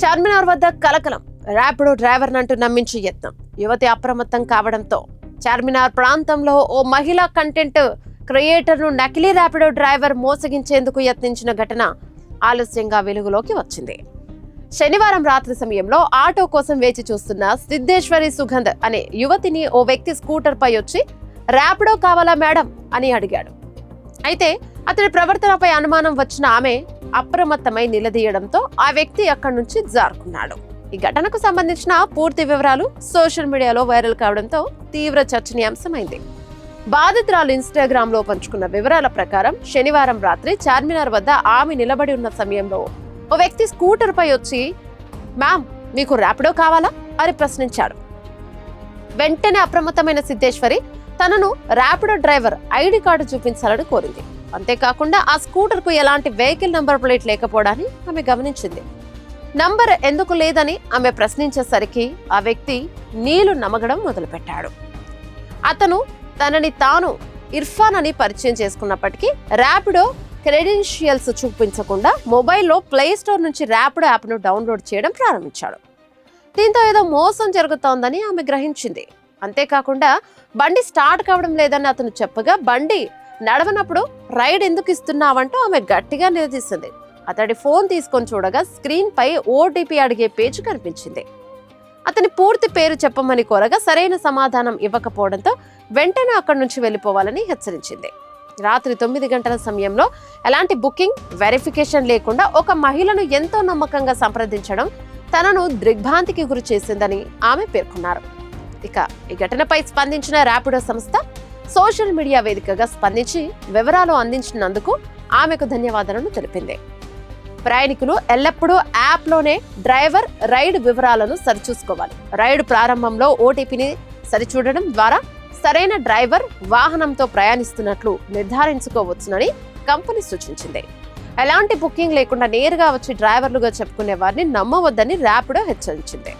చార్మినార్ వద్ద కలకలం. ర్యాపిడో డ్రైవర్ నంటూ నమ్మించే యత్నం. యువతి అప్రమత్తం కావడంతో చార్మినార్ ప్రాంతంలో ఓ మహిళా కంటెంట్ క్రియేటర్ను నకిలీ ర్యాపిడో డ్రైవర్ మోసగించేందుకు యత్నించిన ఘటన ఆలస్యంగా వెలుగులోకి వచ్చింది. శనివారం రాత్రి సమయంలో ఆటో కోసం వేచి చూస్తున్న సిద్ధేశ్వరి సుగంధ్ అనే యువతిని ఓ వ్యక్తి స్కూటర్ పై వచ్చి ర్యాపిడో కావాలా మేడం అని అడిగాడు. అయితే అతడి ప్రవర్తనపై అనుమానం వచ్చిన ఆమె అప్రమత్తమై నిలదీయడంతో ఆ వ్యక్తి అక్కడి నుంచి జారుకున్నాడు. ఈ ఘటనకు సంబంధించిన పూర్తి వివరాలు సోషల్ మీడియాలో వైరల్ కావడంతో తీవ్ర చర్చనీయాంశమైంది. బాధితురాలు ఇన్స్టాగ్రామ్ లో పంచుకున్న వివరాల ప్రకారం శనివారం రాత్రి చార్మినార్ వద్ద ఆమె నిలబడి ఉన్న సమయంలో ఓ వ్యక్తి స్కూటర్ పై వచ్చి మ్యామ్ మీకు ర్యాపిడో కావాలా అని ప్రశ్నించాడు. వెంటనే అప్రమత్తమైన సిద్ధేశ్వరి తనను ర్యాపిడో డ్రైవర్ ఐడి కార్డు చూపించాలని కోరింది. అంతేకాకుండా ఆ స్కూటర్ కు ఎలాంటి వెహికల్ నంబర్ ప్లేట్ లేకపోవడాన్ని ఆమె గమనించింది. నంబర్ ఎందుకు లేదని ఆమె ప్రశ్నించేసరికి ఆ వ్యక్తి నీళ్లు నమగడం మొదలుపెట్టాడు. అతను తనని తాను ఇర్ఫాన్ అని పరిచయం చేసుకున్నప్పటికీ ర్యాపిడో క్రెడెన్షియల్స్ చూపించకుండా మొబైల్లో ప్లే స్టోర్ నుంచి ర్యాపిడో యాప్ను డౌన్లోడ్ చేయడం ప్రారంభించాడు. దీంతో ఏదో మోసం జరుగుతోందని ఆమె గ్రహించింది. అంతేకాకుండా బండి స్టార్ట్ కావడం లేదని అతను చెప్పగా బండి నడవనప్పుడు రైడ్ ఎందుకు ఇస్తున్నావంటూ ఆమె గట్టిగా నిలదీసింది. అతడి ఫోన్ తీసుకొని చూడగా స్క్రీన్ పై ఓటీపీ అడిగే పేజ్ కనిపించింది. అతని పూర్తి పేరు చెప్పమని కోరగా సరైన సమాధానం ఇవ్వకపోవడంతో వెంటనే అక్కడి నుంచి వెళ్లిపోవాలని హెచ్చరించింది. రాత్రి 9 గంటల సమయంలో ఎలాంటి బుకింగ్ వెరిఫికేషన్ లేకుండా ఒక మహిళను ఎంతో నమ్మకంగా సంప్రదించడం తనను దిగ్భ్రాంతికి గురి చేసిందని ఆమె పేర్కొన్నారు. ఇక ఈ ఘటనపై స్పందించిన ర్యాపిడో సంస్థ సోషల్ మీడియా వేదికగా స్పందించి వివరాలు అందించినందుకు ఆమెకు ధన్యవాదాలను తెలిపింది. ప్రయాణికులు ఎల్లప్పుడూ యాప్లోనే డ్రైవర్ రైడ్ వివరాలను సరిచూసుకోవాలి. రైడ్ ప్రారంభంలో ఓటీపీని సరిచూడడం ద్వారా సరైన డ్రైవర్ వాహనంతో ప్రయాణిస్తున్నట్లు నిర్ధారించుకోవచ్చునని కంపెనీ సూచించింది. ఎలాంటి బుకింగ్ లేకుండా నేరుగా వచ్చి డ్రైవర్లుగా చెప్పుకునే వారిని నమ్మవద్దని ర్యాపిడో హెచ్చరించింది.